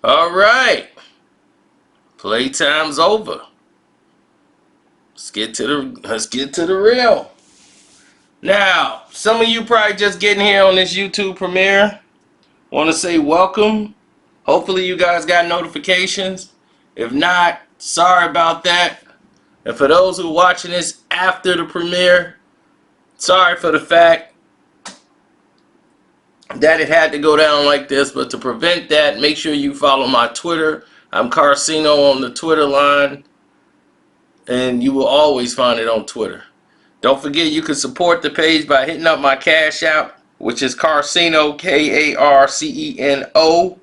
All right. Playtime's over. Let's get to the real. Now, some of you probably just getting here on this YouTube premiere. Want to say welcome. Hopefully you guys got notifications. If not, sorry about that. And for those who are watching this after the premiere, sorry for the fact that it had to go down like this. But to prevent that, make sure you follow my Twitter. I'm Carcino on the Twitter line. And you will always find it on Twitter. Don't forget you can support the page by hitting up my Cash App, which is Carcino, Karceno.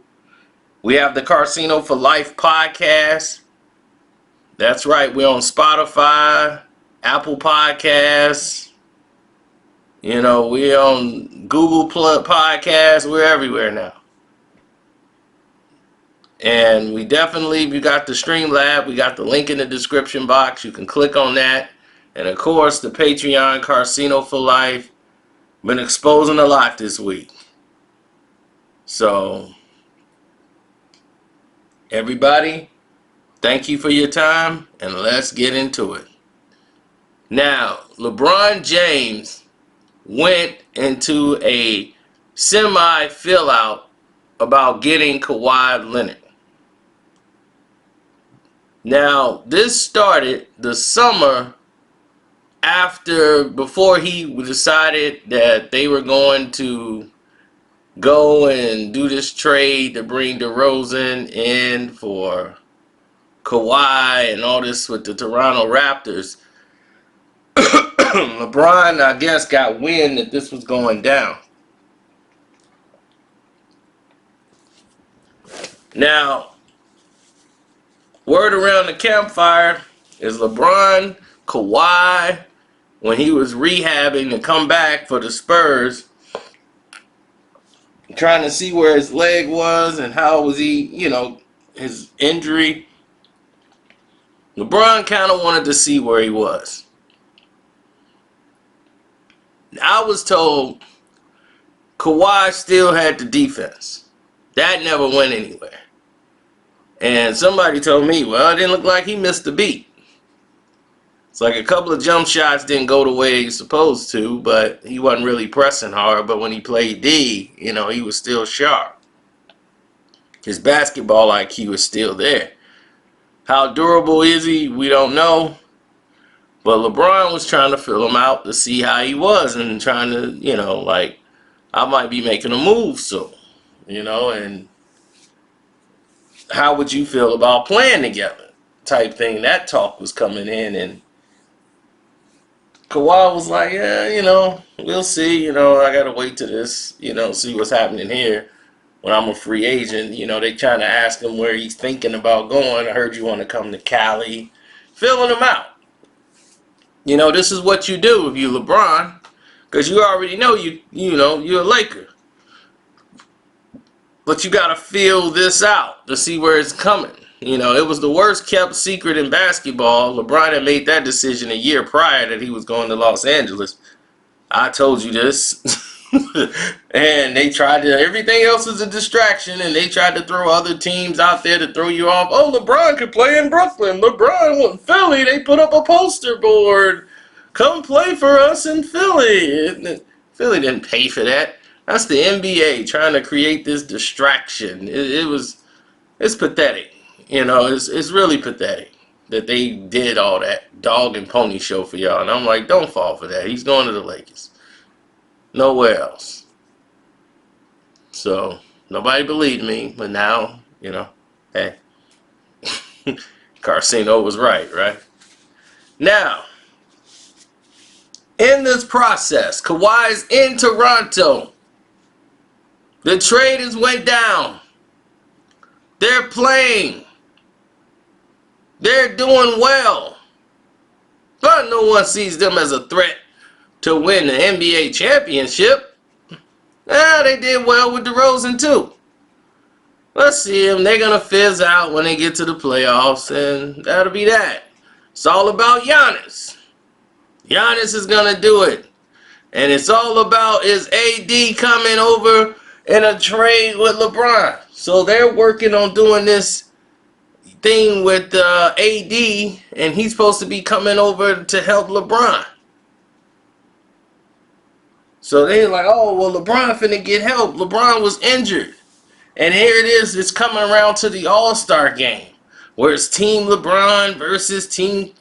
We have the Carcino for Life podcast. That's right, we're on Spotify, Apple Podcasts. You know, we're on Google Podcasts. We're everywhere now. And we got the Streamlab. We got the link in the description box. You can click on that. And of course, the Patreon, Carcino for Life. Been exposing a lot this week. So, everybody, thank you for your time, and let's get into it. Now, LeBron James went into a semi-fill-out about getting Kawhi Leonard. Now, this started the summer before he decided that they were going to go and do this trade to bring DeRozan in for Kawhi and all this with the Toronto Raptors. LeBron, I guess, got wind that this was going down. Now, word around the campfire is LeBron, Kawhi, when he was rehabbing to come back for the Spurs, trying to see where his leg was and how was he, his injury. LeBron kind of wanted to see where he was. I was told Kawhi still had the defense. That never went anywhere. And somebody told me, well, it didn't look like he missed a beat. It's like a couple of jump shots didn't go the way he's supposed to, but he wasn't really pressing hard. But when he played D, he was still sharp. His basketball IQ was still there. How durable is he? We don't know. But LeBron was trying to fill him out to see how he was and trying to, I might be making a move soon, and how would you feel about playing together type thing. That talk was coming in, and Kawhi was like, yeah, we'll see. I got to wait to this, see what's happening here when I'm a free agent. They trying to ask him where he's thinking about going. I heard you want to come to Cali. Filling him out. This is what you do if you LeBron, because you already know you're a Laker. But you got to feel this out to see where it's coming. It was the worst kept secret in basketball. LeBron had made that decision a year prior that he was going to Los Angeles. I told you this. And they tried to, everything else is a distraction, and they tried to throw other teams out there to throw you off. Oh, LeBron could play in Brooklyn. LeBron went Philly. They put up a poster board. Come play for us in Philly. Philly didn't pay for that. That's the NBA trying to create this distraction. It's pathetic. It's really pathetic that they did all that dog and pony show for y'all. And I'm like, don't fall for that. He's going to the Lakers. Nowhere else. So, nobody believed me, but now, hey. Carcino was right? Now, in this process, Kawhi's in Toronto. The trade has went down. They're playing. They're doing well. But no one sees them as a threat to win the NBA championship. They did well with DeRozan too. Let's see them. They're going to fizz out when they get to the playoffs, and that'll be that. It's all about Giannis. Giannis is going to do it. And it's all about, is AD coming over in a trade with LeBron. So they're working on doing this thing with AD, and he's supposed to be coming over to help LeBron. So they're like, oh, well, LeBron finna get help. LeBron was injured. And here it is. It's coming around to the All-Star game, where it's Team LeBron versus Team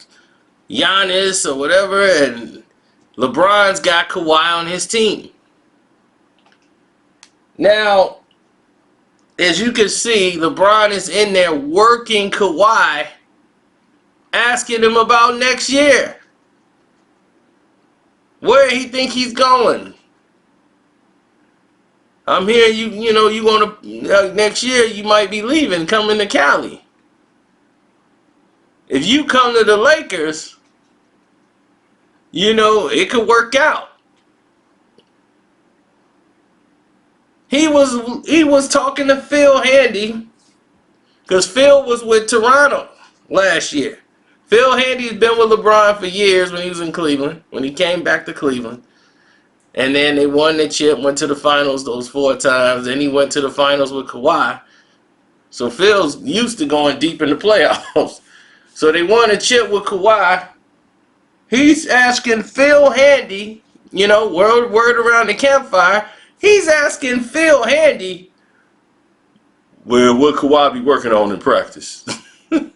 Giannis or whatever, and LeBron's got Kawhi on his team. Now, as you can see, LeBron is in there working Kawhi, asking him about next year. Where he think he's going? I'm hearing you know, you want to, next year you might be leaving, coming to Cali. If you come to the Lakers, you know, it could work out. He was talking to Phil Handy, because Phil was with Toronto last year. Phil Handy's been with LeBron for years when he was in Cleveland, when he came back to Cleveland. And then they won the chip, went to the finals those 4 times. Then he went to the finals with Kawhi. So Phil's used to going deep in the playoffs. So they won a chip with Kawhi. He's asking Phil Handy, you know, word around the campfire. He's asking Phil Handy, well, what Kawhi be working on in practice? He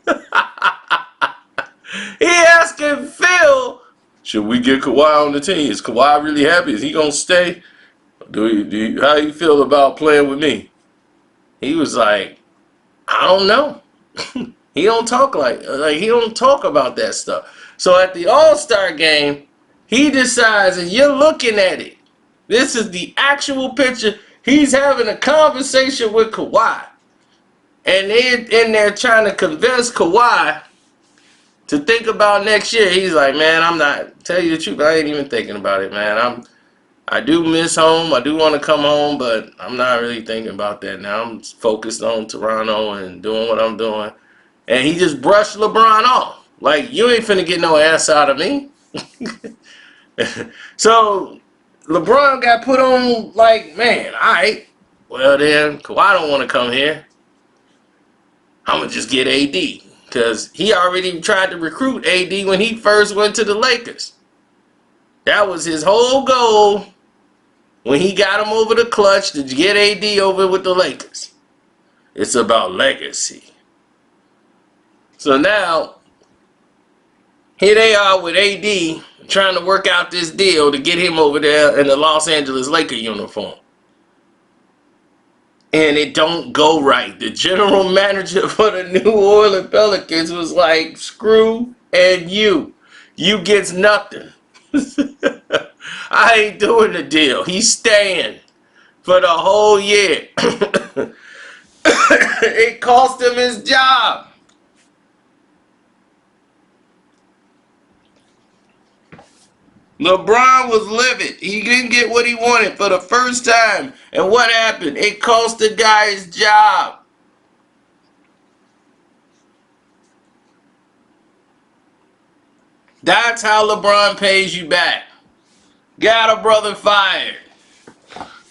asking Phil, should we get Kawhi on the team? Is Kawhi really happy? Is he gonna stay? How you feel about playing with me? He was like, I don't know. He don't talk like he don't talk about that stuff. So at the All-Star game, he decides, and you're looking at it. This is the actual picture. He's having a conversation with Kawhi. And they're in there trying to convince Kawhi to think about next year. He's like, man, I'm not, tell you the truth, I ain't even thinking about it, man. I do miss home. I do want to come home, but I'm not really thinking about that now. I'm focused on Toronto and doing what I'm doing. And he just brushed LeBron off. Like, you ain't finna get no ass out of me. So LeBron got put on like, man, all right. Well then, Kawhi don't want to come here. I'm going to just get AD. Because he already tried to recruit AD when he first went to the Lakers. That was his whole goal when he got him over the clutch to get AD over with the Lakers. It's about legacy. So now, here they are with AD trying to work out this deal to get him over there in the Los Angeles Lakers uniform. And it don't go right. The general manager for the New Orleans Pelicans was like, screw and you. You gets nothing. I ain't doing the deal. He's staying for the whole year. It cost him his job. LeBron was livid. He didn't get what he wanted for the first time. And what happened? It cost the guy his job. That's how LeBron pays you back. Got a brother fired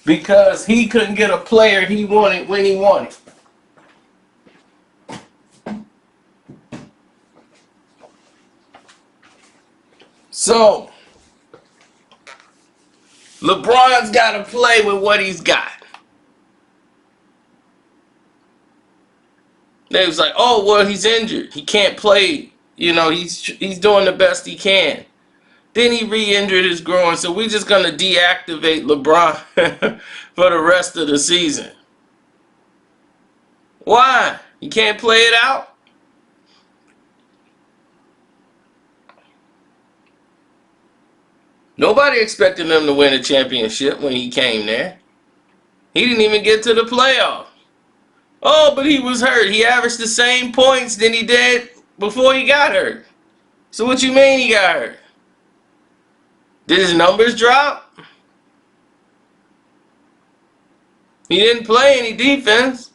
because he couldn't get a player he wanted when he wanted. So LeBron's got to play with what he's got. They was like, oh, well, he's injured. He can't play. You know, he's doing the best he can. Then he re-injured his groin, so we're just going to deactivate LeBron for the rest of the season. Why? He can't play it out? Nobody expected him to win a championship when he came there. He didn't even get to the playoffs. Oh, but he was hurt. He averaged the same points than he did before he got hurt. So what you mean he got hurt? Did his numbers drop? He didn't play any defense.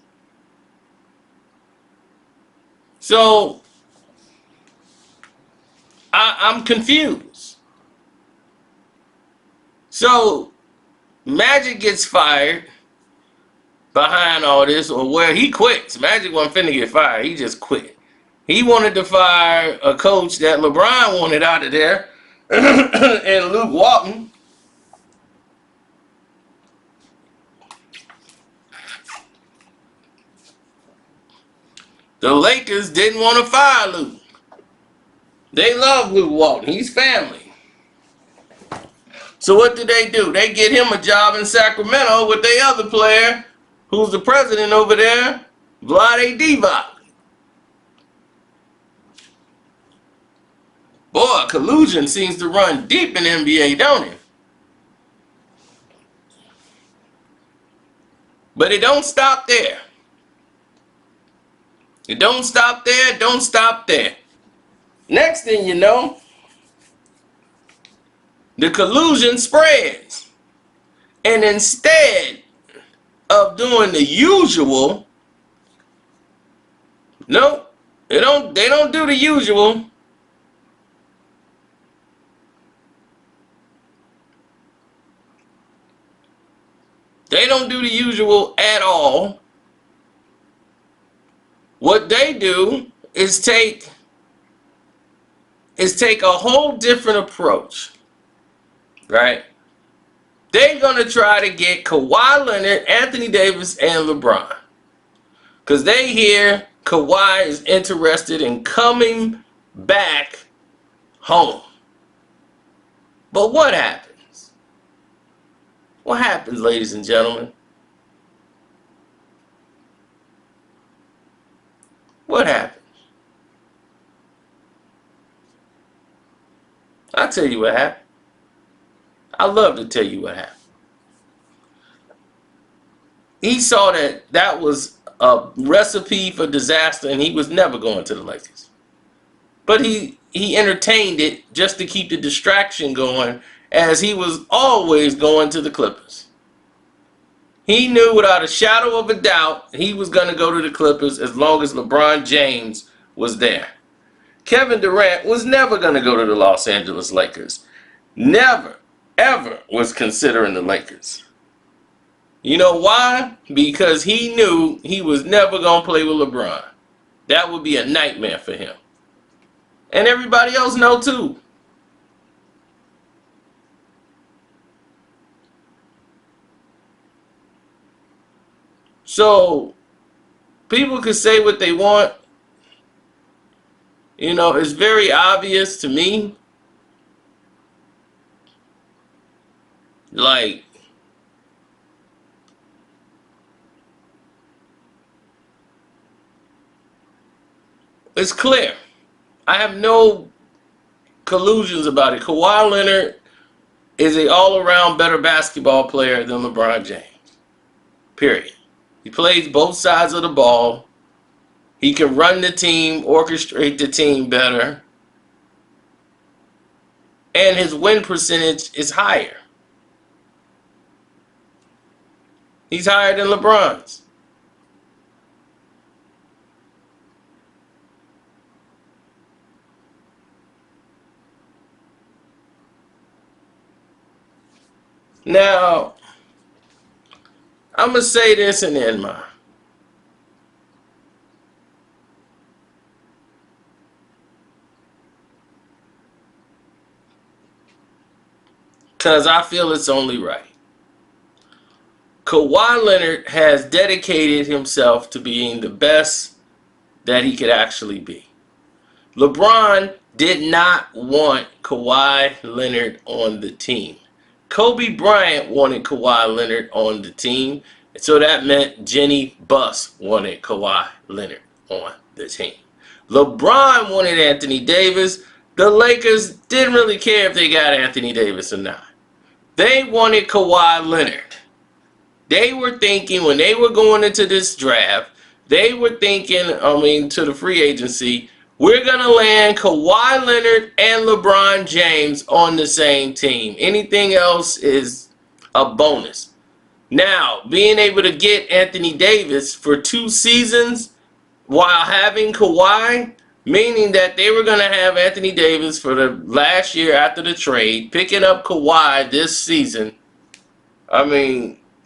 So I'm confused. So Magic gets fired. behind all this, or where he quits. Magic wasn't finna get fired. He just quit. He wanted to fire a coach that LeBron wanted out of there, and Luke Walton. The Lakers didn't want to fire Luke. They love Luke Walton. He's family. So what do? They get him a job in Sacramento with their other player, who's the president over there, Vlade Divac. Boy, collusion seems to run deep in the NBA, don't it? But it don't stop there. It don't stop there, don't stop there. Next thing you know, the collusion spreads. And instead of doing the usual, no, they don't do the usual. They don't do the usual at all. What they do is take a whole different approach, right? They're going to try to get Kawhi Leonard, Anthony Davis, and LeBron. Because they hear Kawhi is interested in coming back home. But what happens? What happens, ladies and gentlemen? What happens? I'll tell you what happened. I love to tell you what happened. He saw that was a recipe for disaster, and he was never going to the Lakers. But he entertained it just to keep the distraction going, as he was always going to the Clippers. He knew without a shadow of a doubt he was going to go to the Clippers as long as LeBron James was there. Kevin Durant was never going to go to the Los Angeles Lakers. Never, ever was considering the Lakers. You know why? Because he knew he was never going to play with LeBron. That would be a nightmare for him. And everybody else know too. So, people could say what they want. You know, it's very obvious to me. Like, it's clear. I have no collusions about it. Kawhi Leonard is an all-around better basketball player than LeBron James. Period. He plays both sides of the ball. He can run the team, orchestrate the team better. And his win percentage is higher. He's higher than LeBron's. Now, I'm going to say this and end mine. Because I feel it's only right. Kawhi Leonard has dedicated himself to being the best that he could actually be. LeBron did not want Kawhi Leonard on the team. Kobe Bryant wanted Kawhi Leonard on the team, so that meant Jenny Buss wanted Kawhi Leonard on the team. LeBron wanted Anthony Davis. The Lakers didn't really care if they got Anthony Davis or not. They wanted Kawhi Leonard. They were thinking, when they were going into this draft, they were thinking, to the free agency, we're going to land Kawhi Leonard and LeBron James on the same team. Anything else is a bonus. Now, being able to get Anthony Davis for 2 seasons while having Kawhi, meaning that they were going to have Anthony Davis for the last year after the trade, picking up Kawhi this season.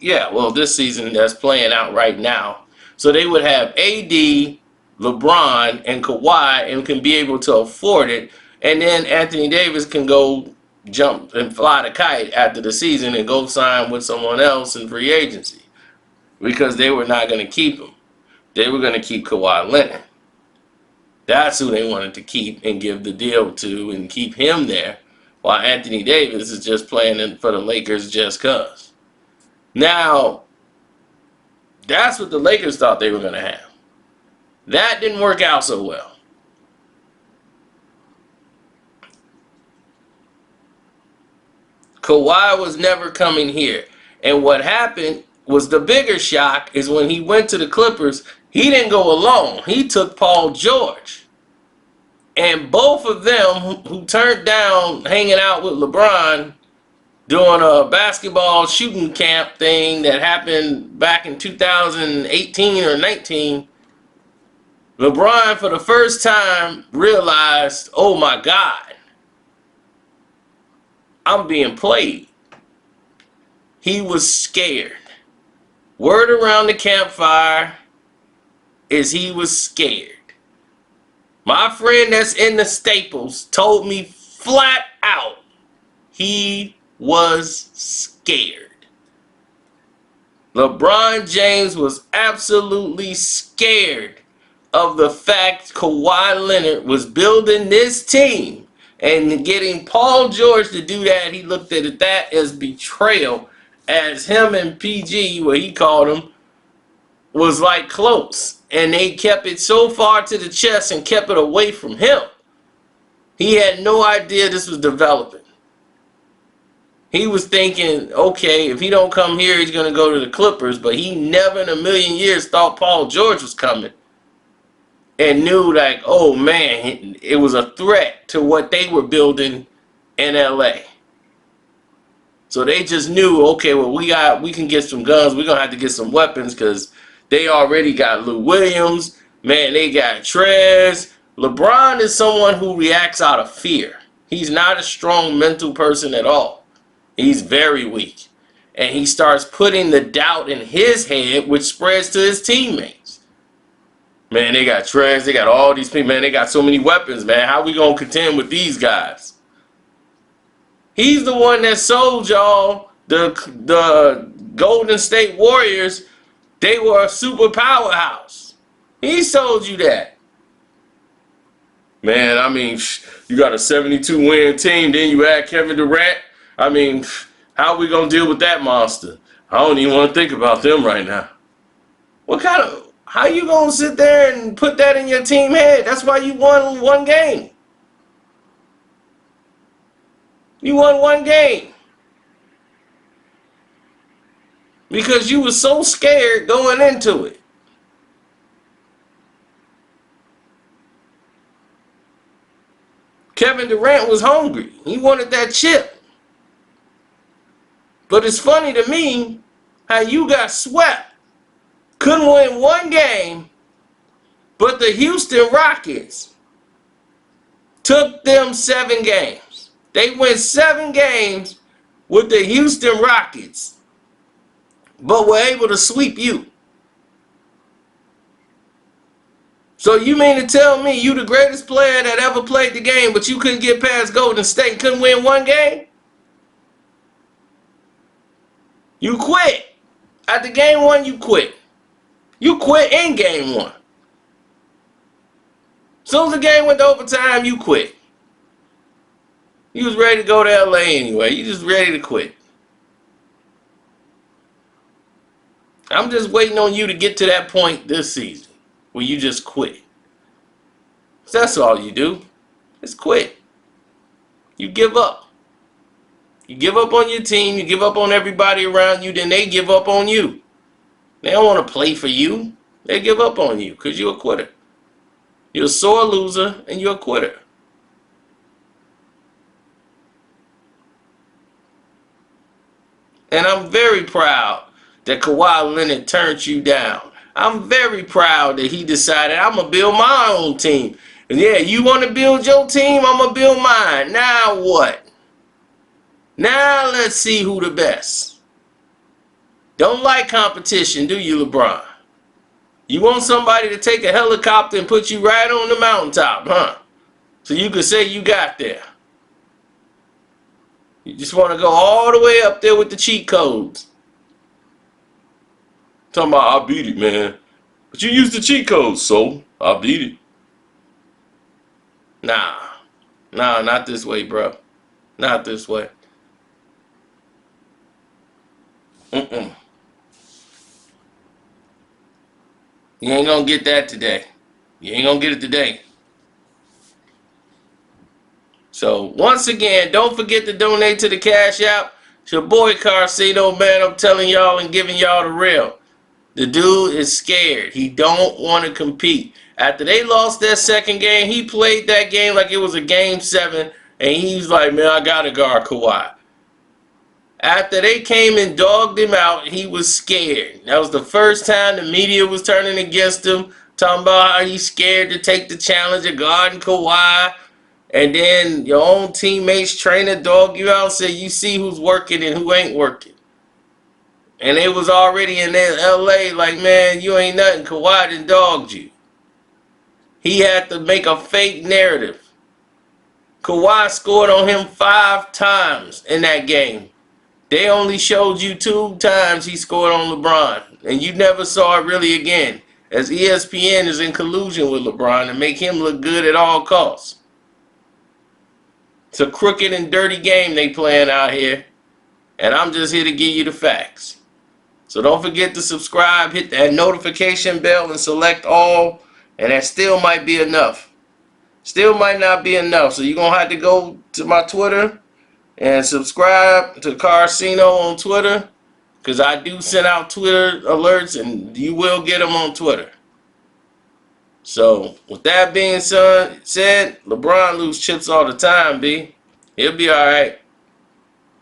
Yeah, well, this season that's playing out right now. So they would have AD, LeBron, and Kawhi, and can be able to afford it. And then Anthony Davis can go jump and fly the kite after the season and go sign with someone else in free agency, because they were not going to keep him. They were going to keep Kawhi Leonard. That's who they wanted to keep and give the deal to and keep him there, while Anthony Davis is just playing for the Lakers just cause. Now, that's what the Lakers thought they were going to have. That didn't work out so well. Kawhi was never coming here. And what happened was, the bigger shock is when he went to the Clippers, he didn't go alone. He took Paul George. And both of them, who turned down hanging out with LeBron doing a basketball shooting camp thing that happened back in 2018 or 19, LeBron for the first time realized, oh my God, I'm being played. He was scared. Word around the campfire is he was scared. My friend that's in the Staples told me flat out he was scared. LeBron James was absolutely scared of the fact Kawhi Leonard was building this team, and getting Paul George to do that. He looked at that as betrayal, as him and PG, what he called him, was like close, and they kept it so far to the chest and kept it away from him. He had no idea this was developing. He was thinking, okay, if he don't come here, he's going to go to the Clippers, but he never in a million years thought Paul George was coming, and knew like, oh man, it was a threat to what they were building in LA. So they just knew, okay, well, we can get some guns. We're going to have to get some weapons, because they already got Lou Williams. Man, they got Trez. LeBron is someone who reacts out of fear. He's not a strong mental person at all. He's very weak. And he starts putting the doubt in his head, which spreads to his teammates. Man, they got Trez. They got all these people. Man, they got so many weapons, man. How we going to contend with these guys? He's the one that sold y'all the Golden State Warriors. They were a super powerhouse. He sold you that. Man, I mean, you got a 72-win team, then you add Kevin Durant. I mean, how are we going to deal with that monster? I don't even want to think about them right now. How you going to sit there and put that in your team head? That's why you won one game. You won one game. Because you were so scared going into it. Kevin Durant was hungry. He wanted that chip. But it's funny to me how you got swept. Couldn't win one game, but the Houston Rockets took them 7 games. They went 7 games with the Houston Rockets, but were able to sweep you. So you mean to tell me you the greatest player that ever played the game, but you couldn't get past Golden State, couldn't win one game? You quit. After game 1, you quit. You quit in game 1. As soon as the game went to overtime, you quit. You was ready to go to LA anyway. You just ready to quit. I'm just waiting on you to get to that point this season where you just quit. So that's all you do. Just quit. You give up. You give up on your team. You give up on everybody around you. Then they give up on you. They don't want to play for you. They give up on you because you're a quitter. You're a sore loser and you're a quitter. And I'm very proud that Kawhi Leonard turned you down. I'm very proud that he decided, I'm going to build my own team. And yeah, you want to build your team? I'm going to build mine. Now what? Now let's see who the best. Don't like competition, do you, LeBron? You want somebody to take a helicopter and put you right on the mountaintop, huh? So you could say you got there. You just want to go all the way up there with the cheat codes. Talking about, I beat it, man. But you used the cheat codes, so I beat it. Nah, not this way, bro. Not this way. Mm-mm. You ain't gonna get that today. You ain't gonna get it today. So, once again, don't forget to donate to the Cash App. It's your boy Carcino, man. I'm telling y'all and giving y'all the real. The dude is scared. He don't want to compete. After they lost their second game, he played that game like it was a game 7, and he's like, man, I gotta guard Kawhi. After they came and dogged him out, he was scared. That was the first time the media was turning against him, talking about how he's scared to take the challenge of guarding Kawhi. And then your own teammates, trainer, dog you out and say, you see who's working and who ain't working. And they was already in LA like, man, you ain't nothing. Kawhi done dogged you. He had to make a fake narrative. Kawhi scored on him 5 times in that game. They only showed you 2 times he scored on LeBron. And you never saw it really again. As ESPN is in collusion with LeBron to make him look good at all costs. It's a crooked and dirty game they playing out here. And I'm just here to give you the facts. So don't forget to subscribe, hit that notification bell, and select all. And that still might be enough. Still might not be enough. So you're going to have to go to my Twitter and subscribe to Carcino on Twitter. Because I do send out Twitter alerts and you will get them on Twitter. So, with that being said, LeBron lose chips all the time, B. He'll be alright.